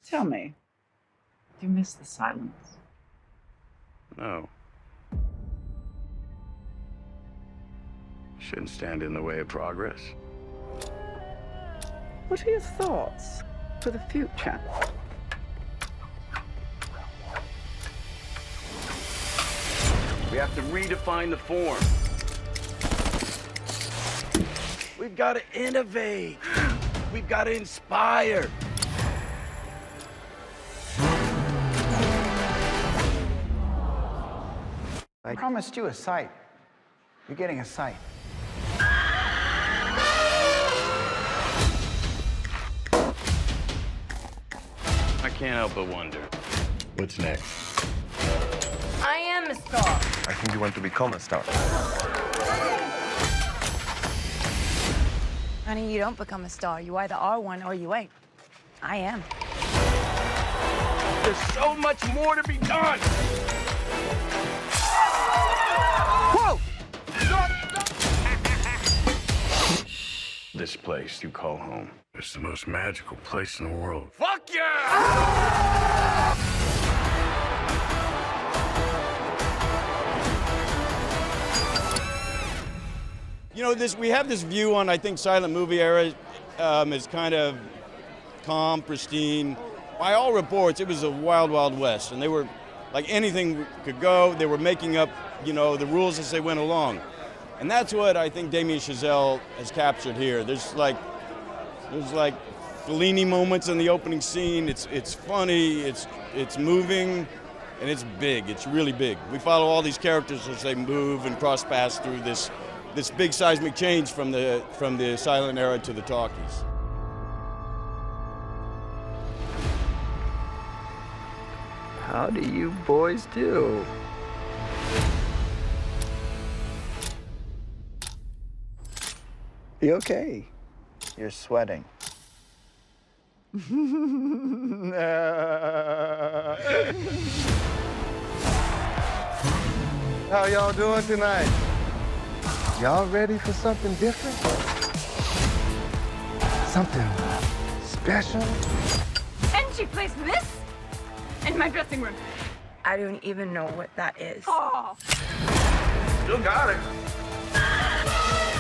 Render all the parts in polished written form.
Tell me, do you miss the silence? No. Shouldn't stand in the way of progress. What are your thoughts for the future? We have to redefine the form. We've got to innovate. We've got to inspire. I promised you a sight. You're getting a sight. I can't help but wonder. What's next? I am a star. I think you want to become a star. Honey, you don't become a star. You either are one or you ain't. I am. There's so much more to be done. Whoa! This place you call home is the most magical place in the world. Fuck yeah! You know, we have this view on, I think, silent movie era as kind of calm, pristine. By all reports, it was a wild, wild west, and they were like anything could go. They were making up, you know, the rules as they went along, and that's what I think Damien Chazelle has captured here. There's like Fellini moments in the opening scene. It's funny, it's moving, and it's big. It's really big. We follow all these characters as they move and cross paths through this big seismic change from the silent era to the talkies. How do you boys do? You okay? You're sweating. How y'all doing tonight? Y'all ready for something different? Something special? And she placed this in my dressing room. I don't even know what that is. Oh. Still got it.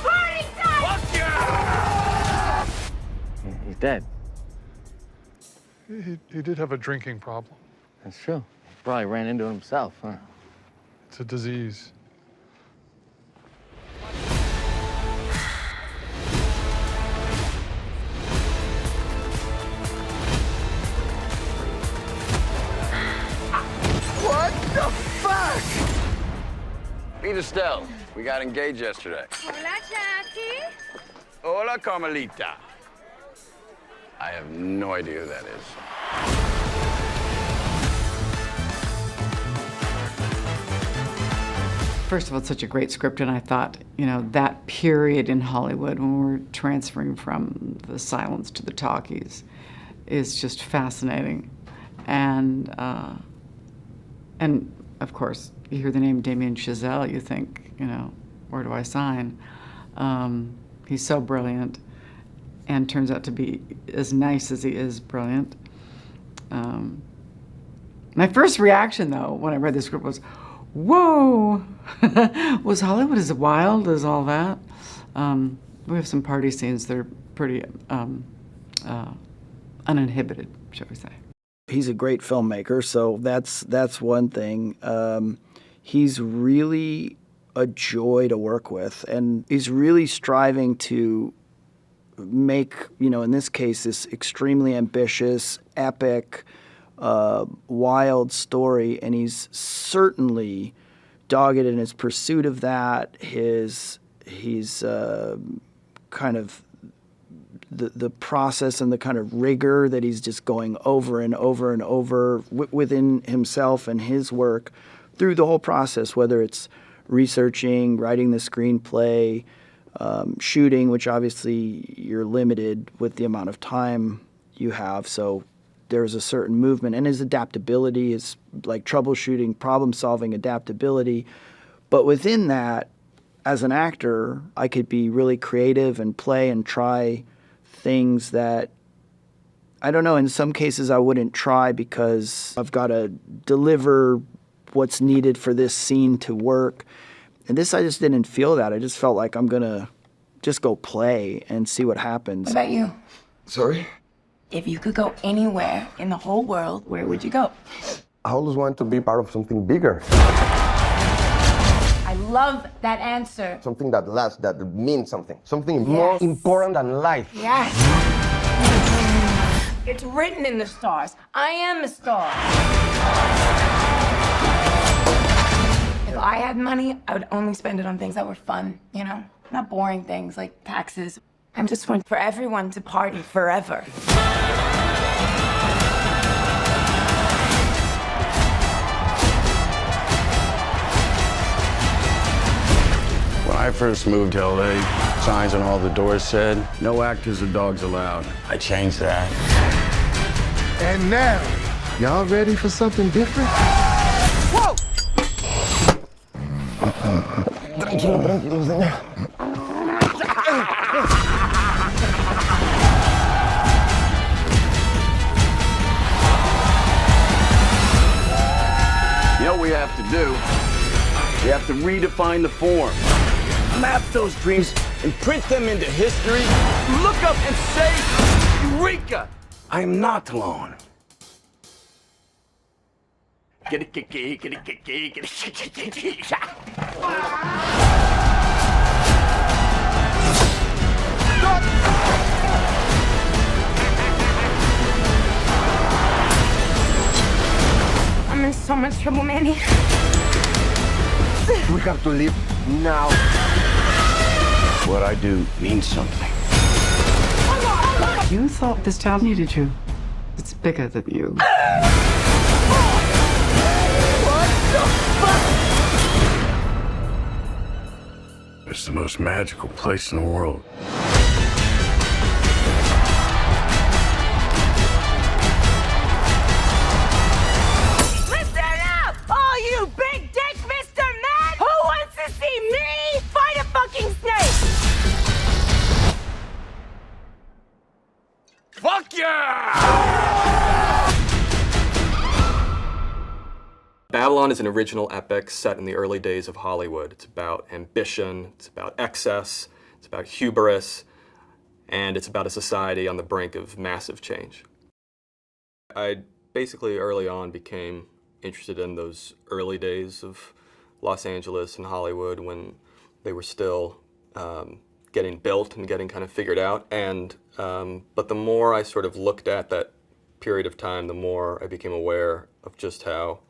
Party time! Fuck yeah! He's dead. He did have a drinking problem. That's true. He probably ran into it himself, huh? It's a disease. What the fuck? Meet Estelle. We got engaged yesterday. Hola, Jackie. Hola, Carmelita. I have no idea who that is. First of all, it's such a great script, and I thought, you know, that period in Hollywood when we're transferring from the silence to the talkies is just fascinating. And of course, you hear the name Damien Chazelle, you think, you know, where do I sign? He's so brilliant, and turns out to be as nice as he is brilliant. My first reaction, though, when I read the script was, whoa! Was Hollywood as wild as all that? We have some party scenes that are pretty uninhibited, shall we say. He's a great filmmaker, so that's one thing. He's really a joy to work with, and he's really striving to make, you know, in this case, this extremely ambitious, epic, wild story, and he's certainly dogged in his pursuit of that. He's kind of the process and the kind of rigor that he's just going over and over and over within himself and his work through the whole process, whether it's researching, writing the screenplay, shooting, which obviously you're limited with the amount of time you have, so there's a certain movement, and his adaptability, his like troubleshooting, problem-solving adaptability. But within that, as an actor, I could be really creative and play and try things that I don't know, in some cases I wouldn't try because I've got to deliver what's needed for this scene to work. And this, I just didn't feel that. I just felt like I'm going to just go play and see what happens. What about you? Sorry? If you could go anywhere in the whole world, where would you go? I always wanted to be part of something bigger. I love that answer. Something that lasts, that means something. Something more important than life. Yes. It's written in the stars. I am a star. If I had money, I would only spend it on things that were fun, you know? Not boring things like taxes. I'm just one for everyone to party forever. When I first moved to LA, signs on all the doors said, no actors or dogs allowed. I changed that. And now, y'all ready for something different? Whoa! Tranquilo, señor. You know what we have to do? We have to redefine the form. Map those dreams and print them into history. Look up and say, Eureka! I am not alone. I'm in so much trouble, Manny. We have to leave now. What I do means something. You thought this town needed you. It's bigger than you. It's the most magical place in the world. Listen up! All you big dick Mr. Man! Who wants to see me fight a fucking snake? Fuck yeah! Bablyon is an original epic set in the early days of Hollywood. It's about ambition, it's about excess, it's about hubris, and it's about a society on the brink of massive change. I basically early on became interested in those early days of Los Angeles and Hollywood when they were still getting built and getting kind of figured out. And but the more I sort of looked at that period of time, the more I became aware of just how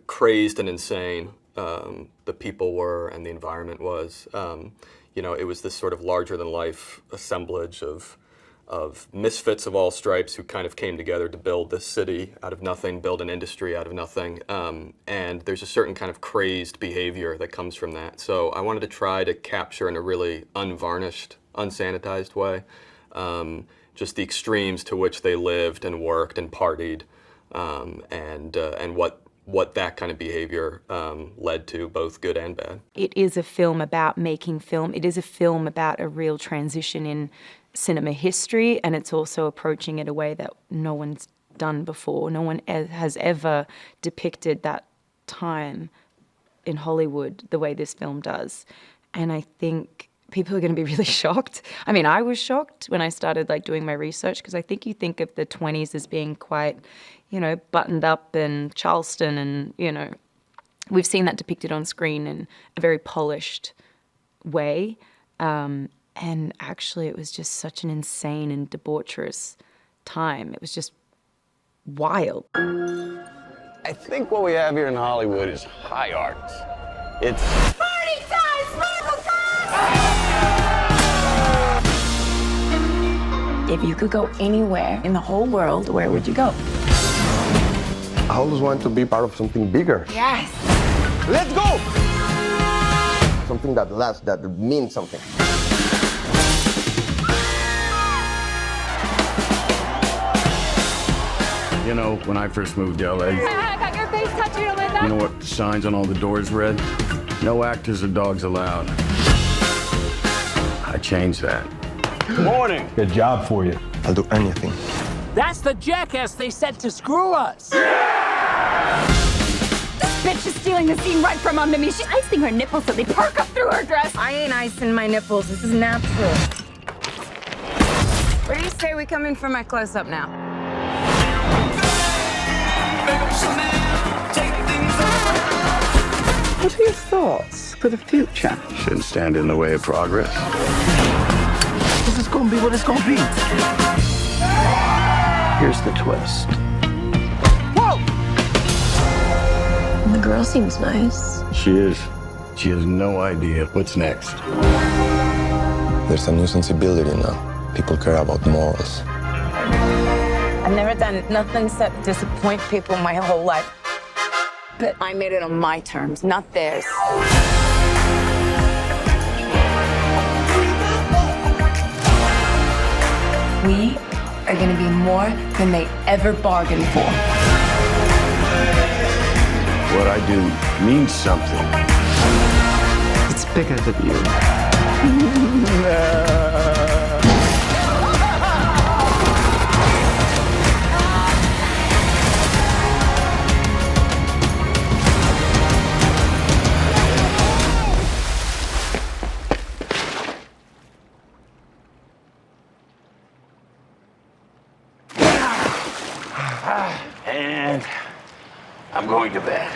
crazed and insane the people were and the environment was. You know, it was this sort of larger-than-life assemblage of misfits of all stripes who kind of came together to build this city out of nothing, build an industry out of nothing. And there's a certain kind of crazed behavior that comes from that. So I wanted to try to capture in a really unvarnished, unsanitized way just the extremes to which they lived and worked and partied, and what that kind of behavior led to, both good and bad. It is a film about making film. It is a film about a real transition in cinema history, and it's also approaching it a way that no one's done before. No one has ever depicted that time in Hollywood the way this film does. And I think people are going to be really shocked. I mean, I was shocked when I started doing my research, because I think you think of the 20s as being quite, you know, buttoned up and Charleston, and, you know, we've seen that depicted on screen in a very polished way. And actually it was just such an insane and debaucherous time. It was just wild. I think what we have here in Hollywood is high art. It's Party time! Sparkle time! If you could go anywhere in the whole world, where would you go? I always wanted to be part of something bigger. Yes! Let's go! Something that lasts, that means something. You know, when I first moved to LA, I got your face tattooed on my back. you know what the signs on all the doors read? No actors or dogs allowed. I changed that. Good morning. Good job for you. I'll do anything. That's the jackass they sent to screw us. Bitch is stealing the scene right from under me. She's icing her nipples so they perk up through her dress. I ain't icing my nipples. This is natural. Where do you say we come in for my close-up now? What are your thoughts for the future? Shouldn't stand in the way of progress. This is gonna be what it's gonna be. Here's the twist. The girl seems nice. She is. She has no idea what's next. There's a new sensibility now. People care about morals. I've never done nothing except disappoint people my whole life. But I made it on my terms, not theirs. We are gonna be more than they ever bargained for. What I do means something. It's bigger than you. And I'm going to bed.